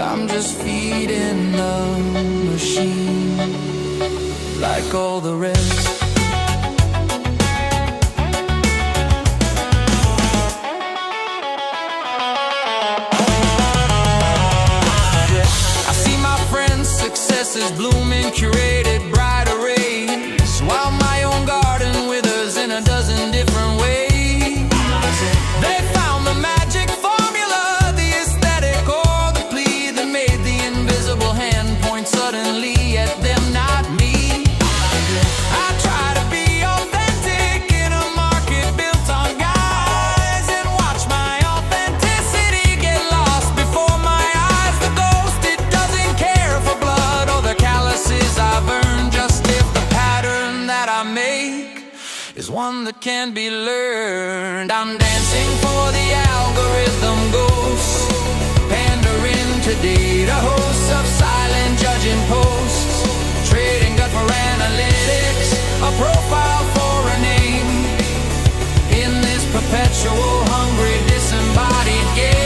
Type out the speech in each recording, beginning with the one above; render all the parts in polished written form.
I'm just feeding the machine like all the rest. I see my friends' successes blooming, curated bright arrays, while my own garden withers in a dozen different ways. They found the magic formula, the aesthetic or the plea that made the invisible hand point suddenly at them, not me. I try to be authentic in a market built on guys, and watch my authenticity get lost before my eyes. The ghost, it doesn't care for blood or the calluses I've earned, just if the pattern that I make is one that can be learned. I'm dancing for the algorithm ghosts, pandering to data hosts of silent judging posts, trading gut for analytics, a profile for a name, in this perpetual hungry disembodied game.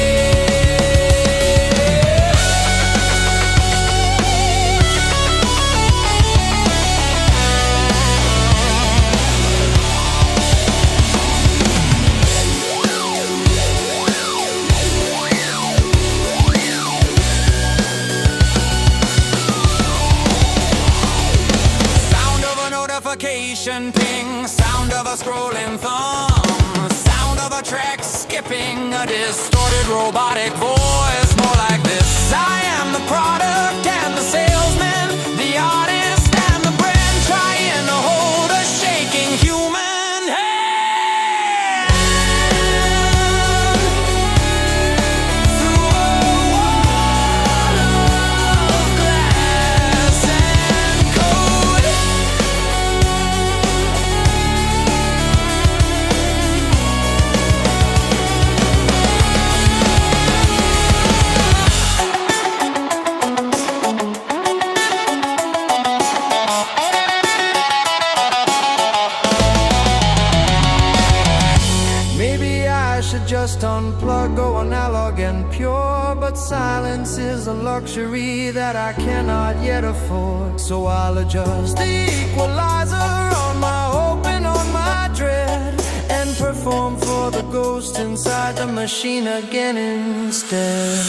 Ping, sound of a scrolling thumb, sound of a track skipping, a distorted robotic voice, more like this. I am the product and the salesman, the artist and the brand, trying to hold a shaking human hand through a wall of glass and code. Just unplug, go analog and pure, but silence is a luxury that I cannot yet afford. So I'll adjust the equalizer on my hope and on my dread, and perform for the ghost inside the machine again instead.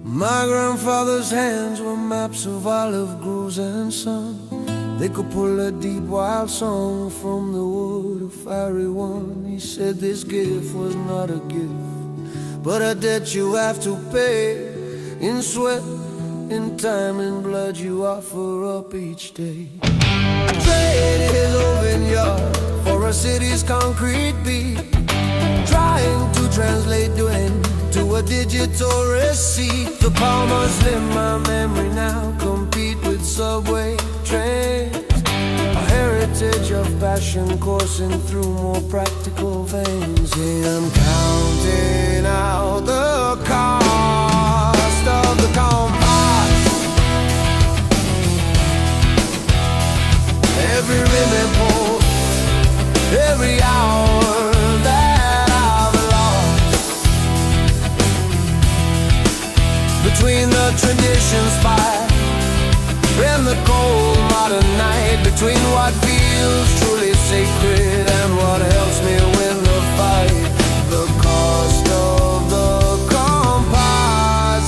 My grandfather's hands were maps of olive groves and sun. They could pull a deep wild song from the wood, a fiery one. He said this gift was not a gift, but a debt you have to pay. In sweat, in time, in blood you offer up each day. Trade his old vineyard for a city's concrete beat, trying to translate doing to a digital receipt. The Palmers live my memory now, compete with subway trains. A heritage of passion coursing through more practical veins. Yeah, I'm counting out the cost of the Compás. Every rim and pole, every hour between the tradition spire and the cold modern night, between what feels truly sacred and what helps me win the fight. The cost of the Compás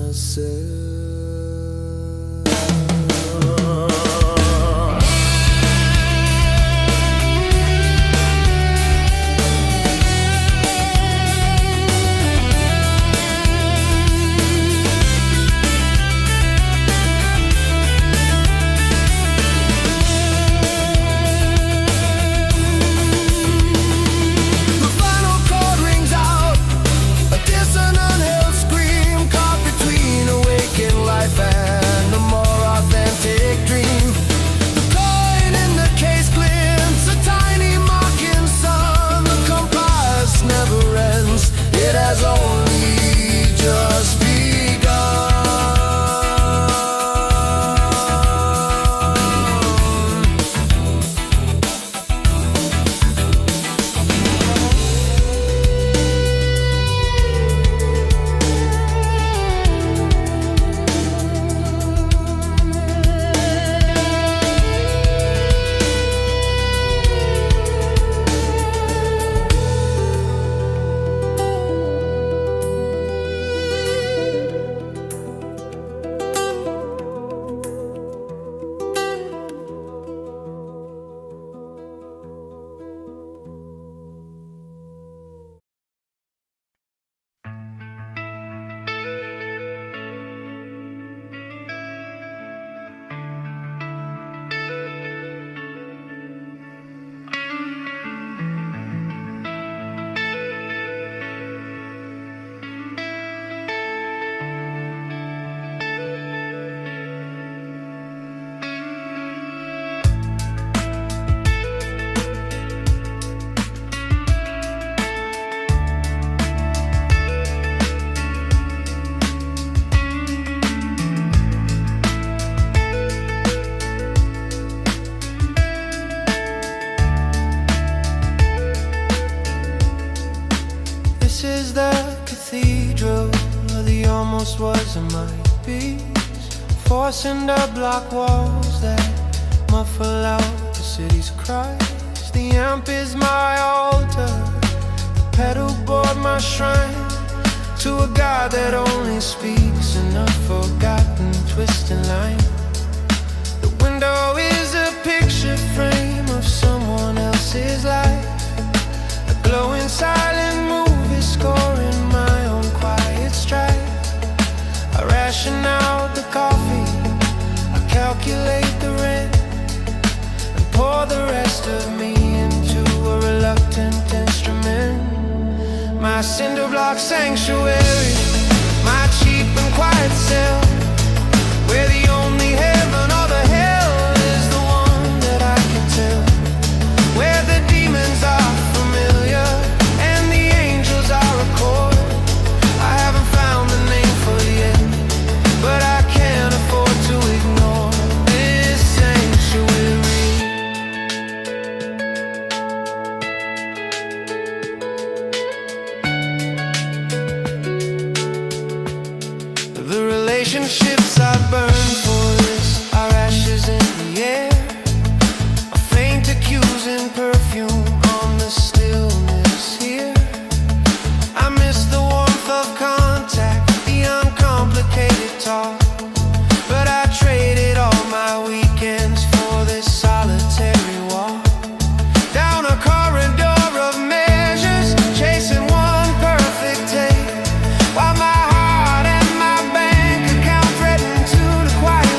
myself. Was a masterpiece. Four Cinderblock walls that muffle out the city's cries. The amp is my altar, the pedal board my shrine to a God that only speaks in a forgotten twisting line. The window is a picture frame of someone else's life, a glowing silent movie scoring my own quiet stride. I ration out the coffee, I calculate the rent, and pour the rest of me into a reluctant instrument. My Cinderblock Sanctuary, my cheap and quiet cell, where the only heaven or the hell is the one that I can tell, where the demons are familiar and the angels are a chord. I haven't found the name for it yet, but I can't afford to ignore this sanctuary. The relationships I burn for this are ashes in the air, a faint accusing perfume on the stillness here. I miss the warmth of contact, the uncomplicated talk, but I traded all my weekends for this solitary walk down a corridor of measures, chasing one perfect take, while my heart and my bank account threaten to the quiet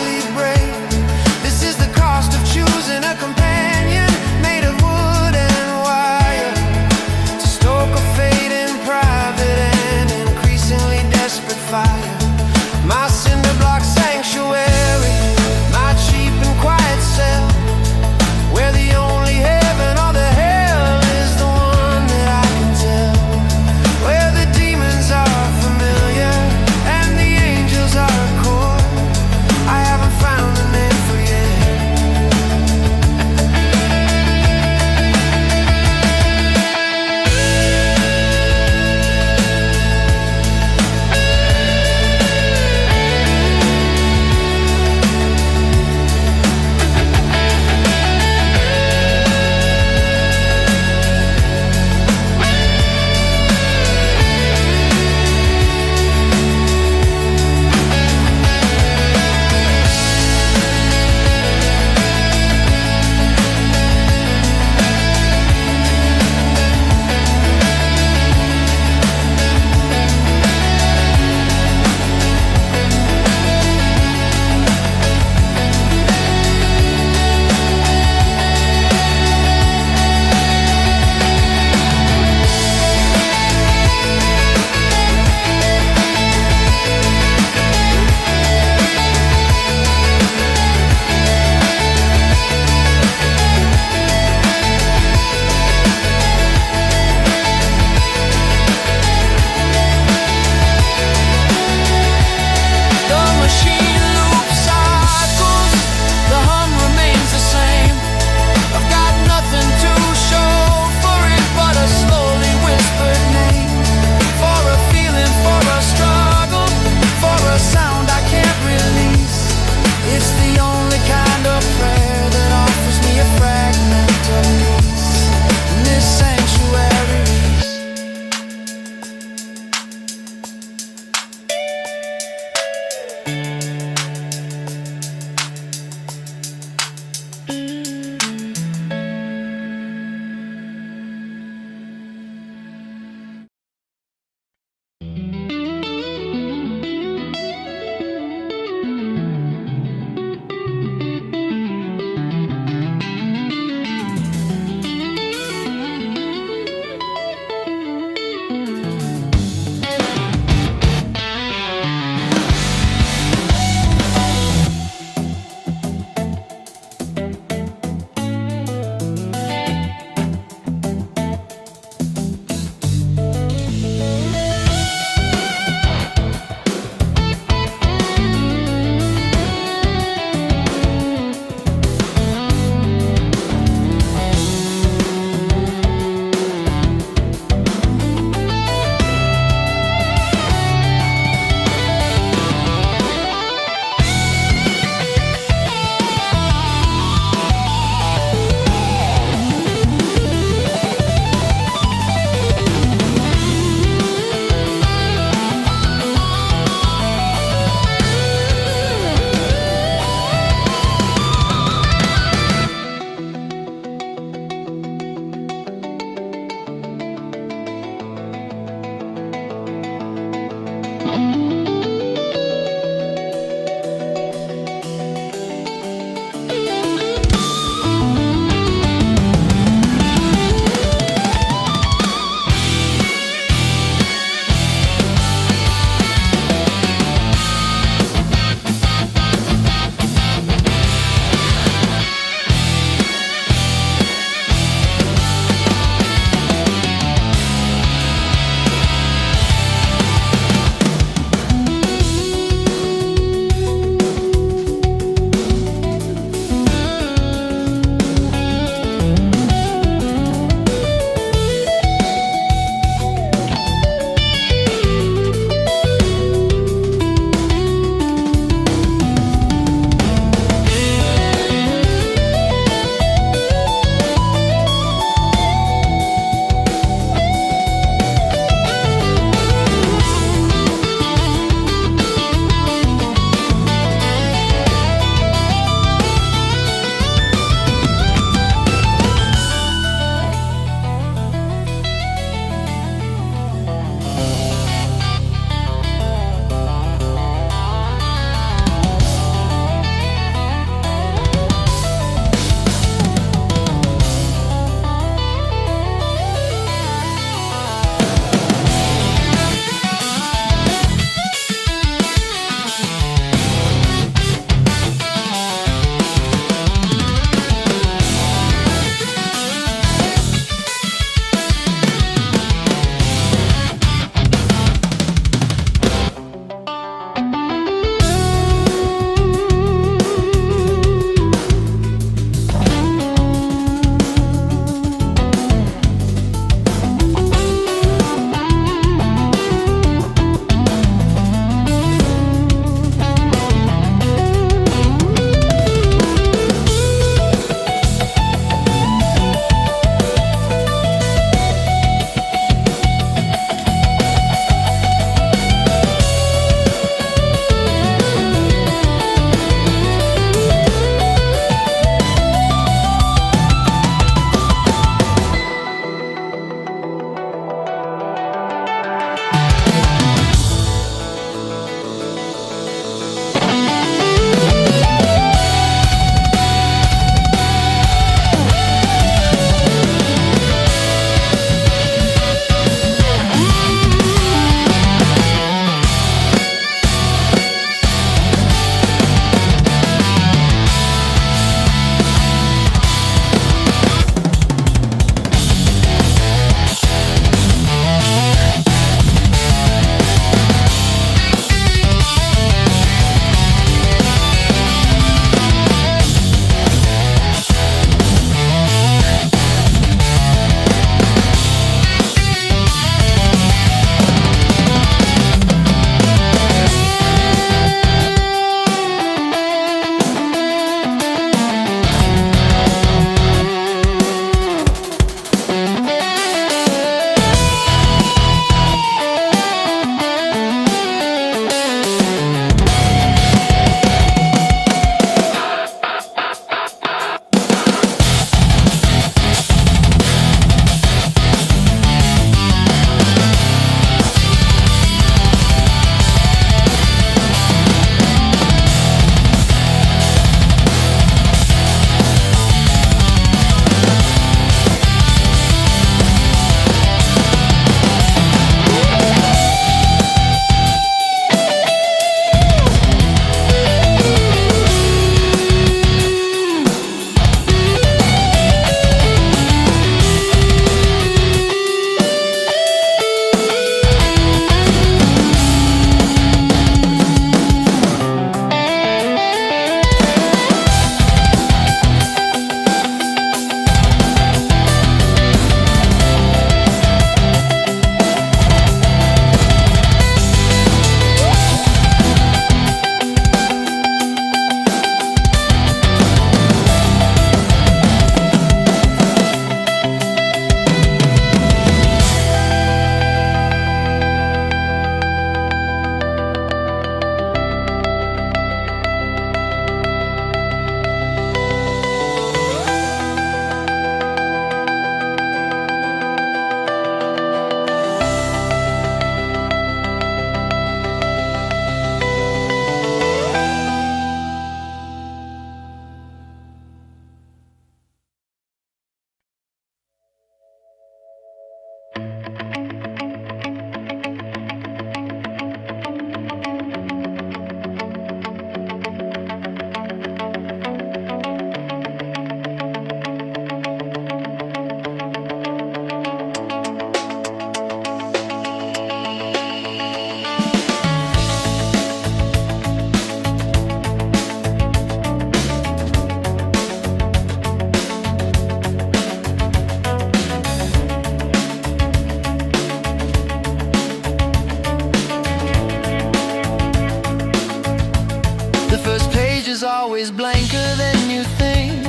The first page is always blanker than you think,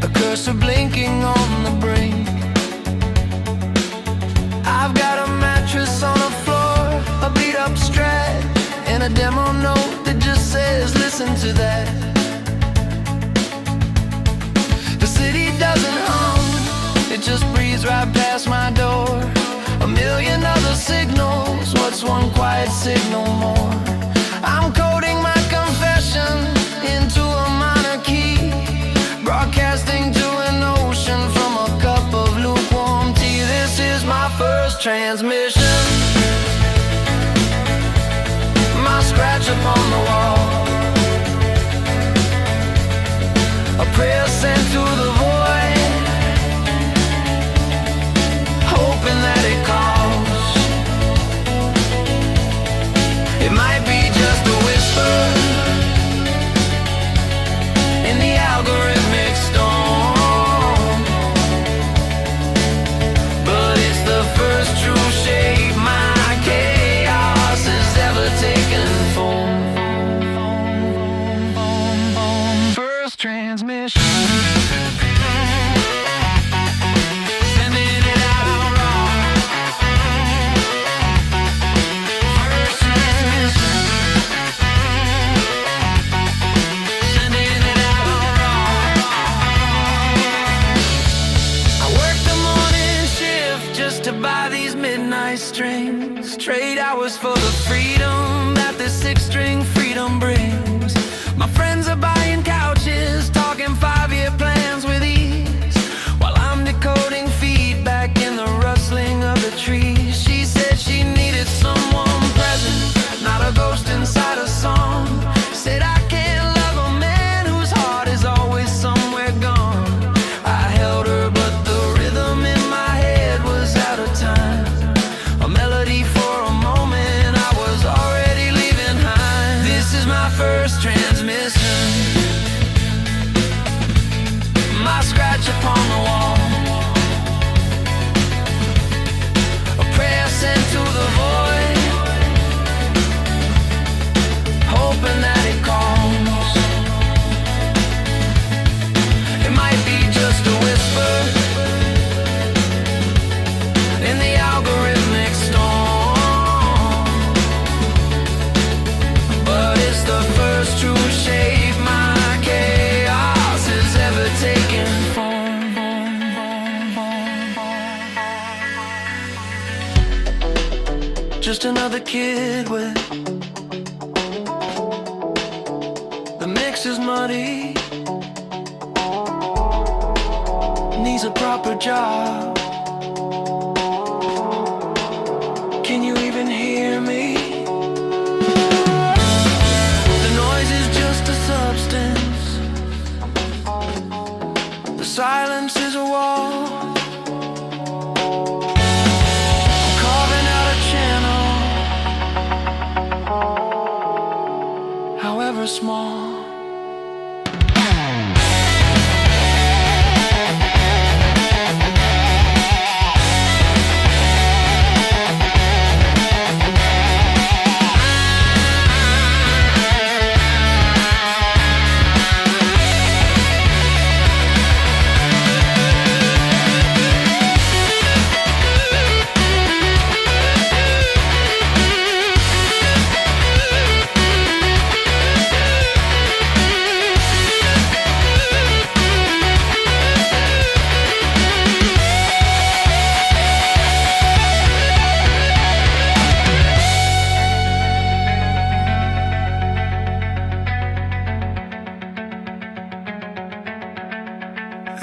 a cursor blinking on the brink. I've got a mattress on the floor, a beat up strat, and a demo note that just says listen to that. The city doesn't hum, it just breathes right past my door. A million other signals, what's one quiet signal more? I'm coding my confession into a minor key, broadcasting to an ocean from a cup of lukewarm tea. This is my first transmission, my scratch upon the wall, a prayer sent to the void, hoping that it calls. It might be just a whisper in the algorithmic storm, but it's the first true shape my chaos has ever taken form. First transmission. Strings, trade hours for the freedom that this six-string freedom brings. My friends are buying couches, talking 5-year plans with ease, while I'm decoding feedback in the rustling of the trees. She said she needed someone present, not a ghost inside a song. Said I can't love a man whose heart is always somewhere gone. I held her, but the rhythm in my head was out of time. A melody for a moment, I was already leaving behind. This is my first transmission, my scratch upon the wall, a prayer sent to the void, hoping that it calls. It might be just a whisper in the algorithmic storm, but it's the first true shape my chaos has ever taken form. Just another kid with the mix is muddy, needs a proper job. Can you even hear me? The noise is just a substance, the silence is a wall. I'm carving out a channel, however small.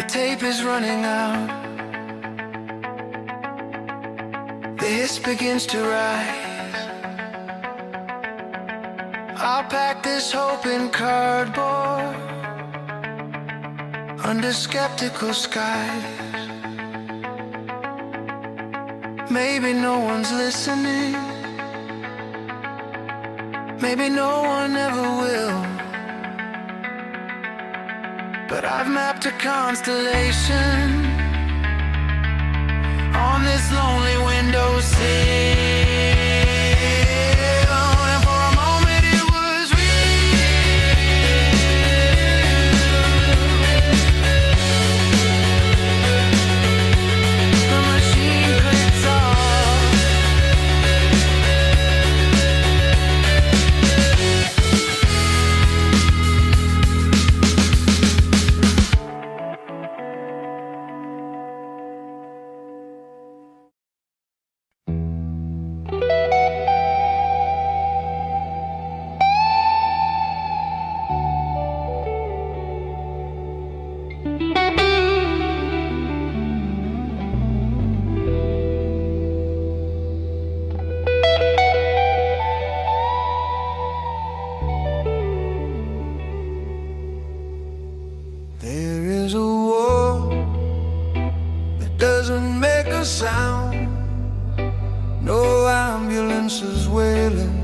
Tape is running out, the hiss begins to rise. I'll pack this hope in cardboard under skeptical skies. Maybe no one's listening, maybe no one ever will, but I've mapped a constellation on this lonely windowsill. And for a moment it was real. sound. No ambulances wailing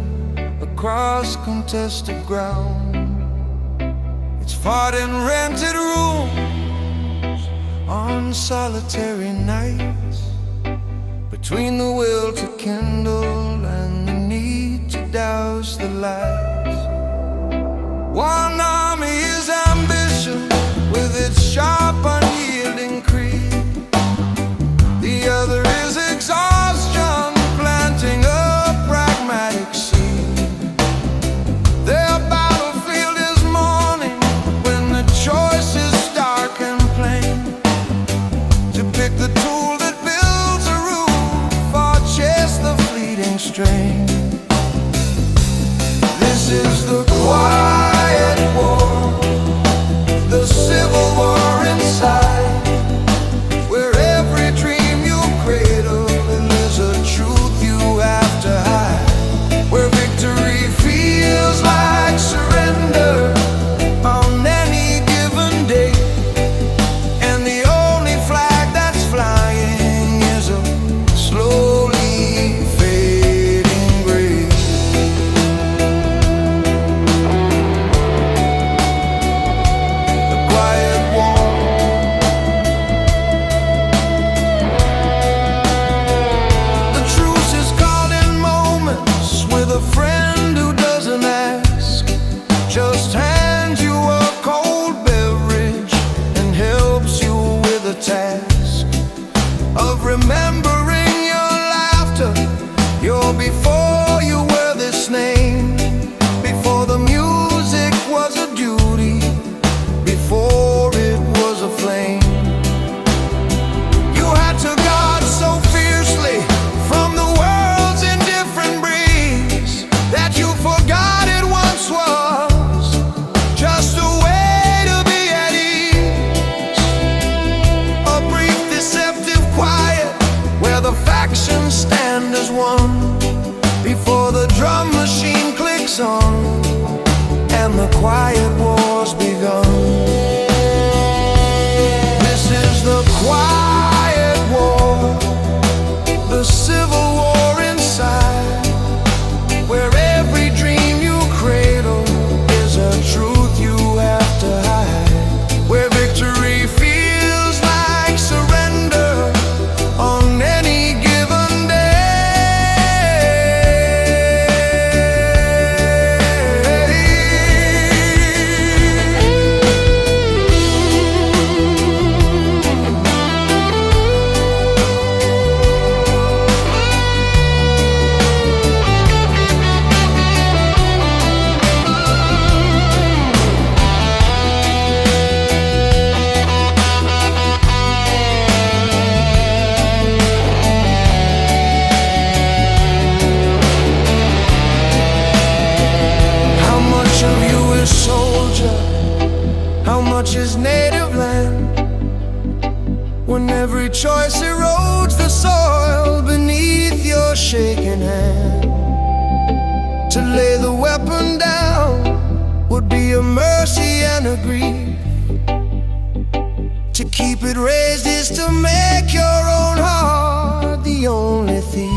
across contested ground. It's fought in rented rooms on solitary nights, between the will to kindle and the need to douse the lights. One army is ambition with its sharp, unyielding creed. The other is exhaustion, planting a pragmatic seed. Their battlefield is morning, when the choice is stark and plain, to pick the tool that builds a roof or chase the fleeting strain. This is the quiet war, the civil war inside, where every dream you cradle is a truth you have to hide, where victory feels like surrender on any given day, and the only flag that's flying is a slowly fading gray. The quiet war. The truce is called in moments with a friend who doesn't ask, just hands you a cold beverage and helps you with the task of remembering your laughter, your before you were this name, before the music was a duty, before it was a flame. You had to guard so fiercely from the world's indifferent breeze that you forgot it once was just a way to be at ease. A brief deceptive quiet where the factions stand as one, before the drum machine clicks on and the quiet war's begun. This is the quiet war, the civil war inside, where every dream you cradle is a truth you have to hide, where victory feels like surrender on any given day. How much of you is soldier? How much is native land? When every choice erodes the soil beneath your shaking hand, to lay the weapon down would be a mercy and a grief. To keep it raised is to make your own heart the only thief.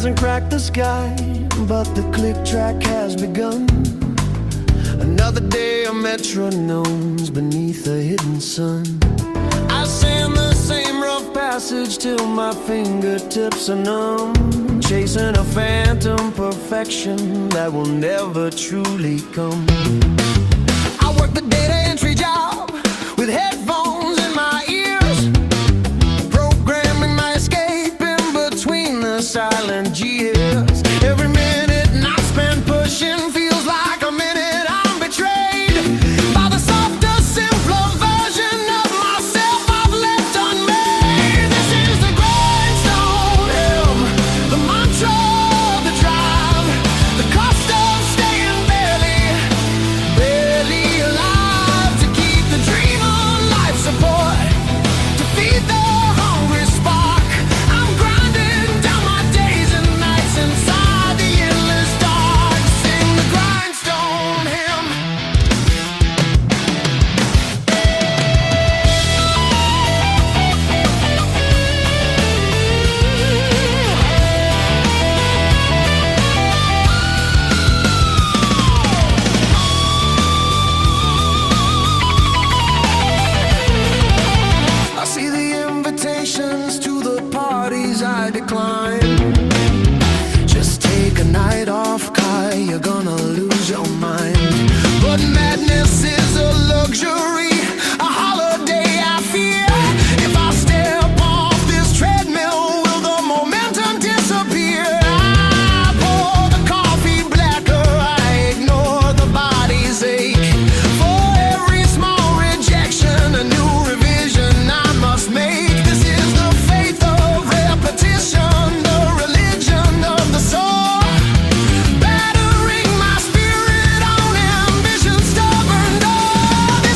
hasn't cracked the sky, but the click track has begun. Another day of metronomes beneath a hidden sun. I sing the same rough passage till my fingertips are numb, chasing a phantom perfection that will never truly come. I work the data entry job with headphones in my ears, programming my escape in between the silent years. Every minute I spend pushing feels like a minute I'm betrayed by the softer, simpler version of myself I've left unmade. This is the Grindstone Hymn, the mantra of the drive, the cost of staying barely alive, to keep the dream on life support, to feed the hungry spark. I'm grinding down my days and nights inside the endless dark. Sing the Grindstone Hymn. I see the invitations to the parties I decline. Just take a night off, Kai, you're gonna lose your mind. But madness is a luxury, a holiday I fear. If I step off this treadmill, will the momentum disappear? I pour the coffee blacker, I ignore the body's ache. For every small rejection, a new revision I must make. This is the faith of repetition, the religion of the soul, battering my spirit on ambition's stubborn door.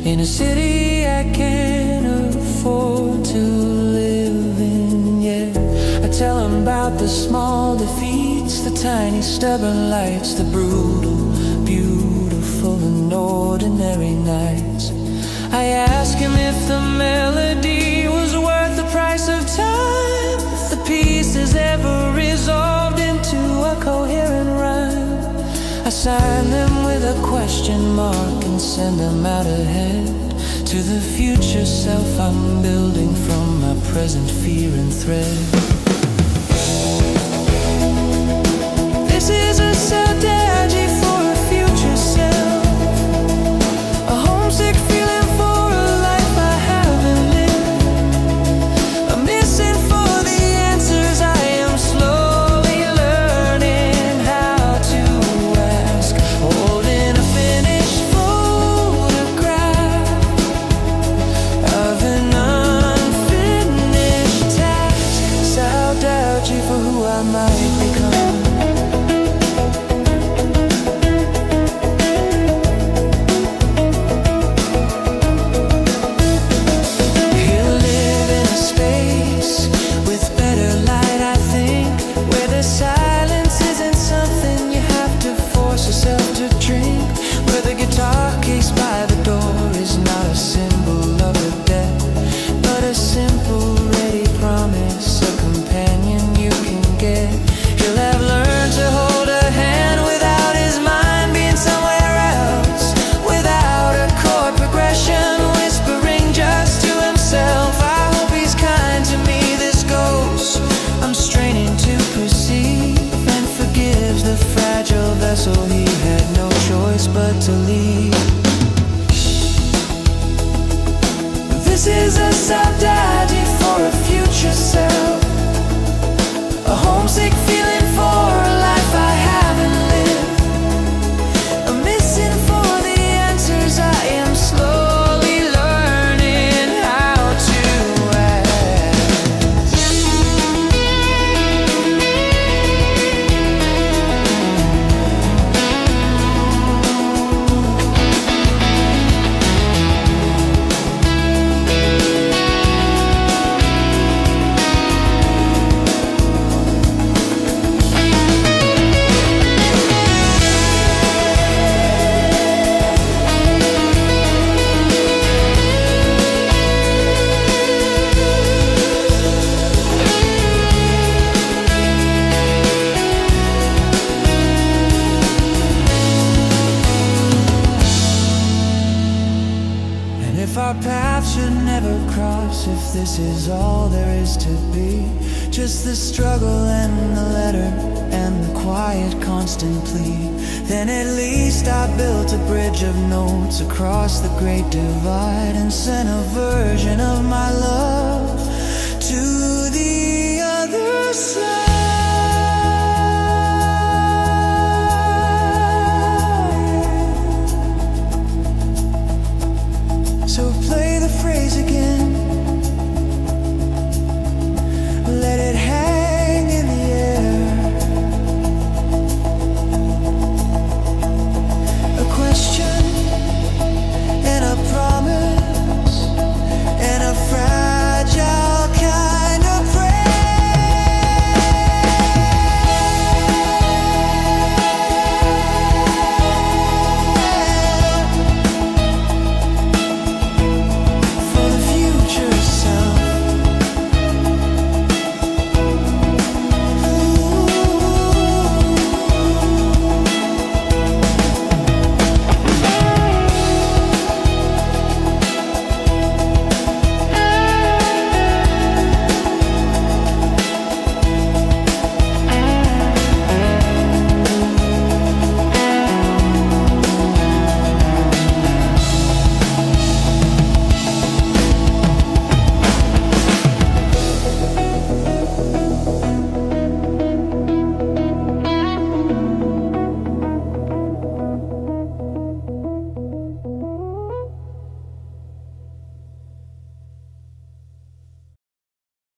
In a city I can't afford to live in, yeah. I tell them about the small defeats, the tiny stubborn lights, the brutal, beautiful and ordinary nights. I ask him if the melody was worth the price of time, if the piece is ever resolved into a coherent rhyme. I sign them with a question mark and send them out ahead to the future self I'm building from my present fear and thread. This is a Saudade for a future self, a homesick feeling for a life I haven't lived, a missing for the answers I am slowly learning how to ask, holding a finished photograph of an unfinished task. Saudade for who I might become. He'll live in a space with better light, I think, where the silence isn't something you have to force yourself to drink, where the guitar case by the door is not a symbol of a debt, but a simple ready promise, a companion you can get. He'll have learned to hold a hand without his mind being somewhere else, without a chord progression, whispering just to himself. I hope he's kind to me, this goes. I'm straining to perceive, and forgives the fragile vessel he had no choice but to leave. This is a Saudade for a future self, a homesick feeling for a life I haven't lived, a missing for the answers I am slowly learning how to ask. And if our paths should never cross, if this is all there is to be, just the struggle and the letter and the quiet constant plea, then at least I built a bridge of notes across the great divide and sent a version of my love to the other side.